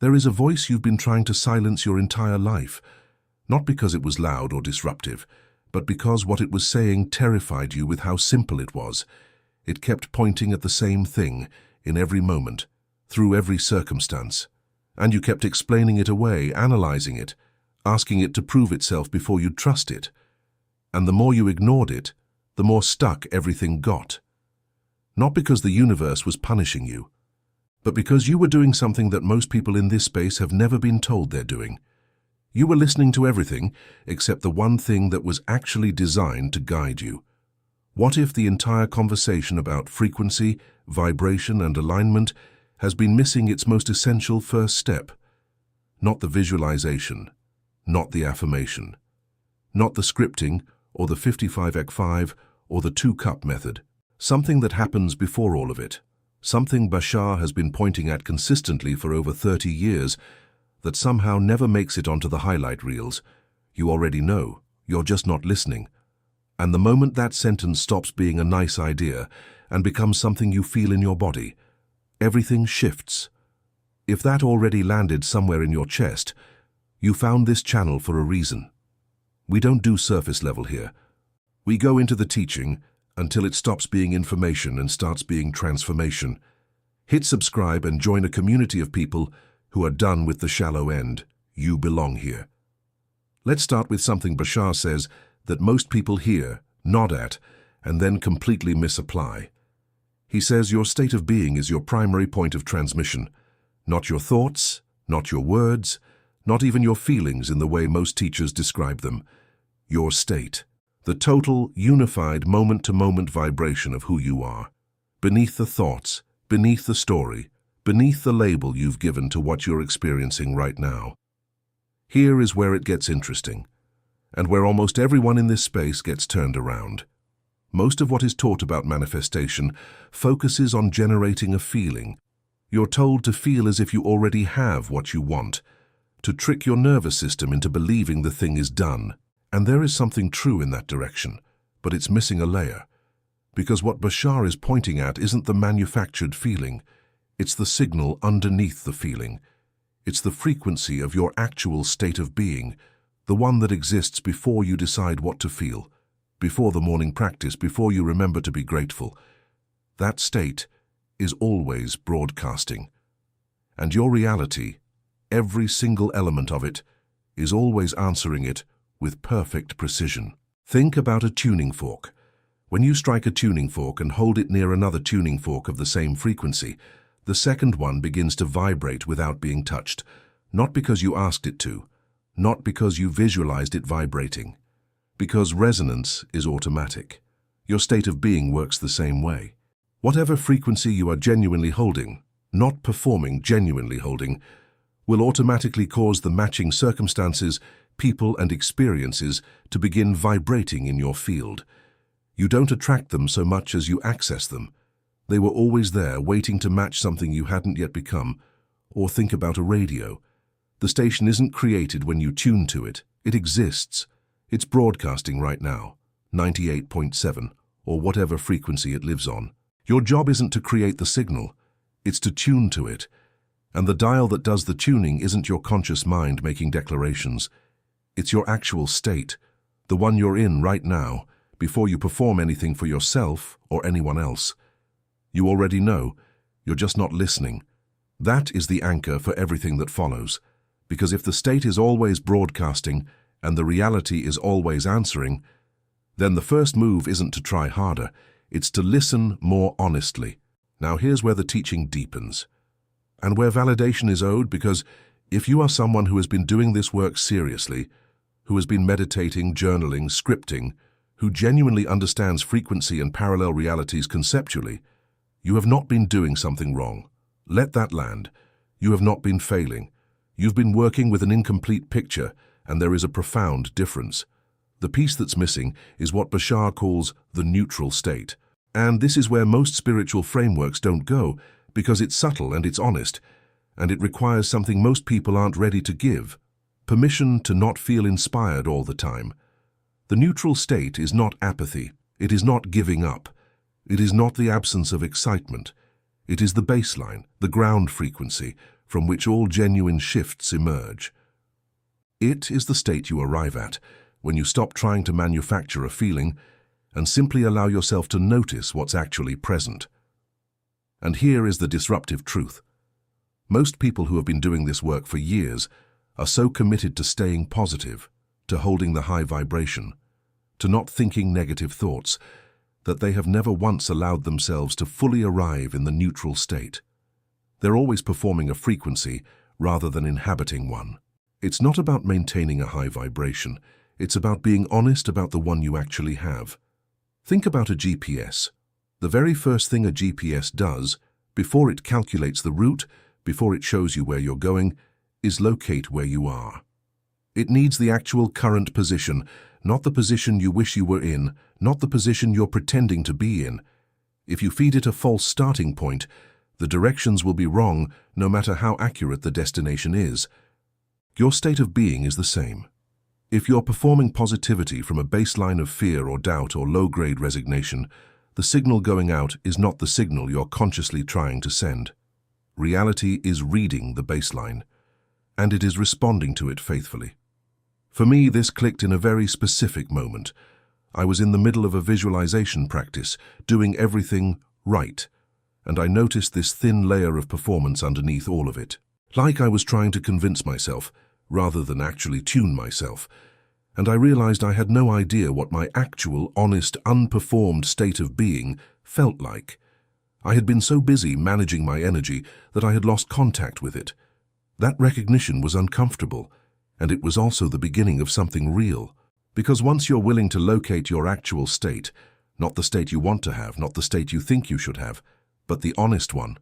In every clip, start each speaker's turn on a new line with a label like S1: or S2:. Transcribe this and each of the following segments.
S1: There is a voice you've been trying to silence your entire life, not because it was loud or disruptive, but because what it was saying terrified you with how simple it was. It kept pointing at the same thing in every moment, through every circumstance. And you kept explaining it away, analyzing it, asking it to prove itself before you'd trust it. And the more you ignored it, the more stuck everything got. Not because the universe was punishing you, but because you were doing something that most people in this space have never been told they're doing. You were listening to everything except the one thing that was actually designed to guide you. What if the entire conversation about frequency, vibration, and alignment has been missing its most essential first step? Not the visualization, not the affirmation, not the scripting or the 55x5 or the 2-cup method. Something that happens before all of it. Something Bashar has been pointing at consistently for over 30 years that somehow never makes it onto the highlight reels. You already know, you're just not listening. And the moment that sentence stops being a nice idea and becomes something you feel in your body, everything shifts. If that already landed somewhere in your chest, you found this channel for a reason. We don't do surface level here. We go into the teaching until it stops being information and starts being transformation. Hit subscribe and join a community of people who are done with the shallow end. You belong here. Let's start with something Bashar says that most people hear, nod at, and then completely misapply. He says your state of being is your primary point of transmission, not your thoughts, not your words, not even your feelings in the way most teachers describe them. Your state. The total, unified, moment-to-moment vibration of who you are. Beneath the thoughts, beneath the story, beneath the label you've given to what you're experiencing right now. Here is where it gets interesting, and where almost everyone in this space gets turned around. Most of what is taught about manifestation focuses on generating a feeling. You're told to feel as if you already have what you want, to trick your nervous system into believing the thing is done. And there is something true in that direction, but it's missing a layer. Because what Bashar is pointing at isn't the manufactured feeling, it's the signal underneath the feeling. It's the frequency of your actual state of being, the one that exists before you decide what to feel, before the morning practice, before you remember to be grateful. That state is always broadcasting. And your reality, every single element of it, is always answering it with perfect precision. Think about a tuning fork. When you strike a tuning fork and hold it near another tuning fork of the same frequency, the second one begins to vibrate without being touched, not because you asked it to, not because you visualized it vibrating, because resonance is automatic. Your state of being works the same way. Whatever frequency you are genuinely holding, not performing, genuinely holding, will automatically cause the matching circumstances, people and experiences to begin vibrating in your field. You don't attract them so much as you access them. They were always there, waiting to match something you hadn't yet become. Or think about a radio. The station isn't created when you tune to it. It exists. It's broadcasting right now, 98.7, or whatever frequency it lives on. Your job isn't to create the signal. It's to tune to it. And the dial that does the tuning isn't your conscious mind making declarations. It's your actual state, the one you're in right now, before you perform anything for yourself or anyone else. You already know, you're just not listening. That is the anchor for everything that follows, because if the state is always broadcasting and the reality is always answering, then the first move isn't to try harder, it's to listen more honestly. Now here's where the teaching deepens, and where validation is owed, because if you are someone who has been doing this work seriously, who has been meditating, journaling, scripting, who genuinely understands frequency and parallel realities conceptually, you have not been doing something wrong. Let that land. You have not been failing. You've been working with an incomplete picture, and there is a profound difference. The piece that's missing is what Bashar calls the neutral state. And this is where most spiritual frameworks don't go, because it's subtle and it's honest, and it requires something most people aren't ready to give: permission to not feel inspired all the time. The neutral state is not apathy. It is not giving up. It is not the absence of excitement. It is the baseline, the ground frequency, from which all genuine shifts emerge. It is the state you arrive at when you stop trying to manufacture a feeling and simply allow yourself to notice what's actually present. And here is the disruptive truth. Most people who have been doing this work for years are so committed to staying positive, to holding the high vibration, to not thinking negative thoughts, that they have never once allowed themselves to fully arrive in the neutral state. They're always performing a frequency rather than inhabiting one. It's not about maintaining a high vibration. It's about being honest about the one you actually have. Think about a GPS. The very first thing a GPS does, before it calculates the route, before it shows you where you're going, is locate where you are. It needs the actual current position, not the position you wish you were in, not the position you're pretending to be in. If you feed it a false starting point, the directions will be wrong no matter how accurate the destination is. Your state of being is the same. If you're performing positivity from a baseline of fear or doubt or low-grade resignation, the signal going out is not the signal you're consciously trying to send. Reality is reading the baseline, and it is responding to it faithfully. For me, this clicked in a very specific moment. I was in the middle of a visualization practice, doing everything right, and I noticed this thin layer of performance underneath all of it. Like I was trying to convince myself, rather than actually tune myself, and I realized I had no idea what my actual, honest, unperformed state of being felt like. I had been so busy managing my energy that I had lost contact with it. That recognition was uncomfortable, and it was also the beginning of something real. Because once you're willing to locate your actual state, not the state you want to have, not the state you think you should have, but the honest one,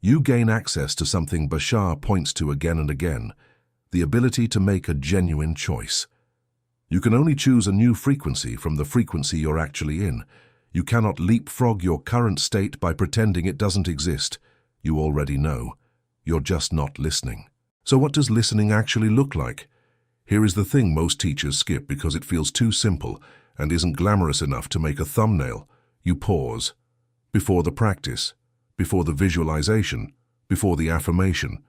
S1: you gain access to something Bashar points to again and again, the ability to make a genuine choice. You can only choose a new frequency from the frequency you're actually in. You cannot leapfrog your current state by pretending it doesn't exist. You already know. You're just not listening. So what does listening actually look like? Here is the thing most teachers skip because it feels too simple and isn't glamorous enough to make a thumbnail. You pause. Before the practice, before the visualization, before the affirmation.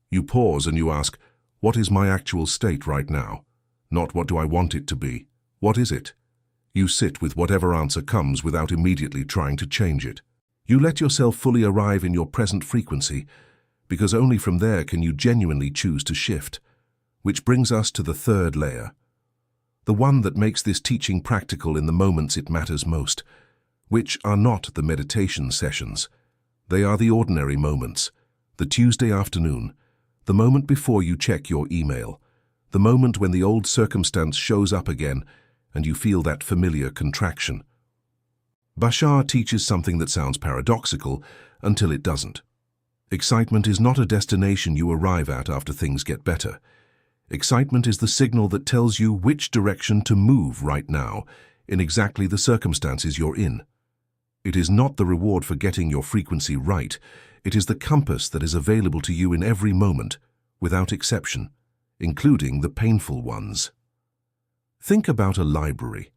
S1: You pause and you ask, what is my actual state right now? Not what do I want it to be. What is it? You sit with whatever answer comes without immediately trying to change it. You let yourself fully arrive in your present frequency, because only from there can you genuinely choose to shift. Which brings us to the third layer, the one that makes this teaching practical in the moments it matters most, which are not the meditation sessions. They are the ordinary moments, the Tuesday afternoon, the moment before you check your email, the moment when the old circumstance shows up again and you feel that familiar contraction. Bashar teaches something that sounds paradoxical until it doesn't. Excitement is not a destination you arrive at after things get better. Excitement is the signal that tells you which direction to move right now in exactly the circumstances you're in. It is not the reward for getting your frequency right. It is the compass that is available to you in every moment, without exception, including the painful ones. Think about a library.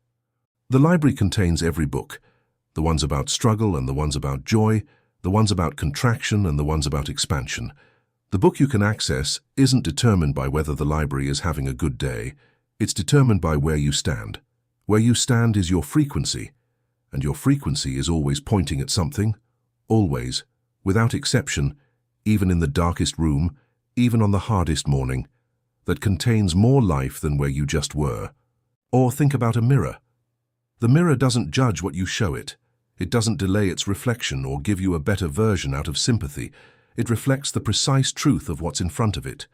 S1: The library contains every book, the ones about struggle and the ones about joy, the ones about contraction and the ones about expansion. The book you can access isn't determined by whether the library is having a good day. It's determined by where you stand. Where you stand is your frequency, and your frequency is always pointing at something, always, without exception, even in the darkest room, even on the hardest morning, that contains more life than where you just were. Or think about a mirror. The mirror doesn't judge what you show it. It doesn't delay its reflection or give you a better version out of sympathy. It reflects the precise truth of what's in front of it.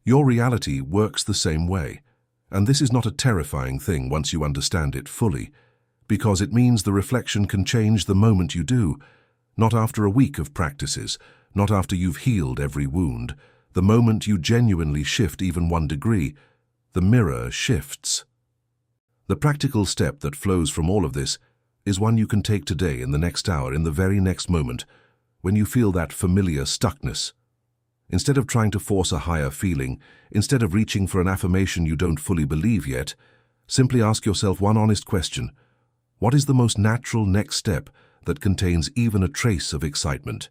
S1: Your reality works the same way. And this is not a terrifying thing once you understand it fully, because it means the reflection can change the moment you do, not after a week of practices, not after you've healed every wound. The moment you genuinely shift even 1 degree, the mirror shifts. The practical step that flows from all of this is one you can take today, in the next hour, in the very next moment, when you feel that familiar stuckness. Instead of trying to force a higher feeling, instead of reaching for an affirmation you don't fully believe yet, simply ask yourself one honest question. What is the most natural next step that contains even a trace of excitement?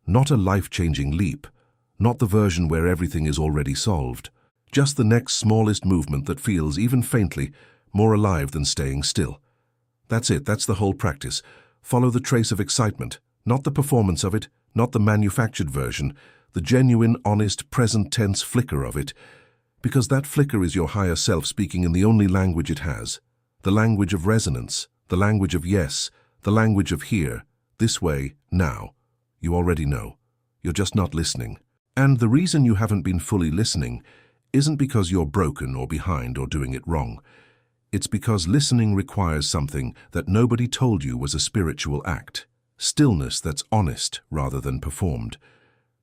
S1: Not a life-changing leap, not the version where everything is already solved. Just the next smallest movement that feels, even faintly, more alive than staying still. That's it, that's the whole practice. Follow the trace of excitement, not the performance of it, not the manufactured version, the genuine, honest, present tense flicker of it, because that flicker is your higher self speaking in the only language it has, the language of resonance, the language of yes, the language of here, this way, now. You already know. You're just not listening. And the reason you haven't been fully listening isn't because you're broken or behind or doing it wrong. It's because listening requires something that nobody told you was a spiritual act. Stillness that's honest rather than performed.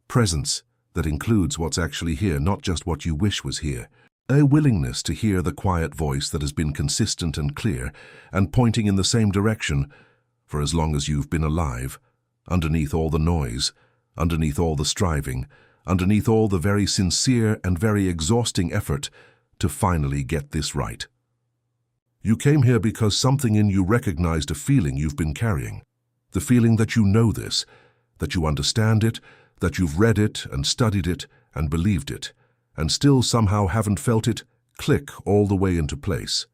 S1: Presence that includes what's actually here, not just what you wish was here. A willingness to hear the quiet voice that has been consistent and clear and pointing in the same direction for as long as you've been alive, underneath all the noise, underneath all the striving, underneath all the very sincere and very exhausting effort to finally get this right. You came here because something in you recognized a feeling you've been carrying. The feeling that you know this, that you understand it, that you've read it and studied it and believed it, and still somehow haven't felt it click all the way into place.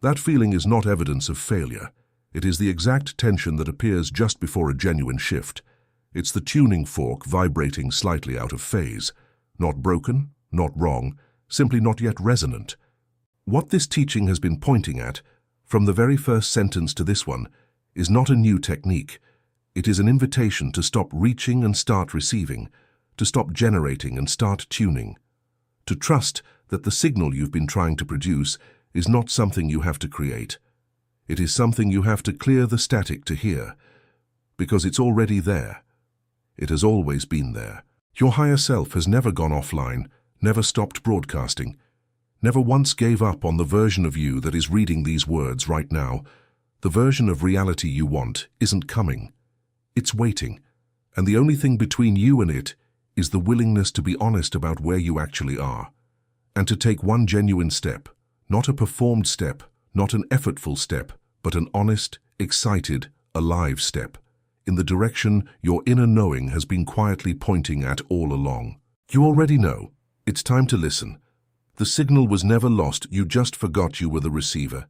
S1: That feeling is not evidence of failure. It is the exact tension that appears just before a genuine shift. It's the tuning fork vibrating slightly out of phase. Not broken, not wrong, simply not yet resonant. What this teaching has been pointing at, from the very first sentence to this one, is not a new technique. It is an invitation to stop reaching and start receiving, to stop generating and start tuning, to trust that the signal you've been trying to produce is not something you have to create. It is something you have to clear the static to hear, because it's already there. It has always been there. Your higher self has never gone offline, never stopped broadcasting, never once gave up on the version of you that is reading these words right now. The version of reality you want isn't coming. It's waiting, and the only thing between you and it is the willingness to be honest about where you actually are, and to take one genuine step, not a performed step, not an effortful step, but an honest, excited, alive step, in the direction your inner knowing has been quietly pointing at all along. You already know. It's time to listen. The signal was never lost, you just forgot you were the receiver.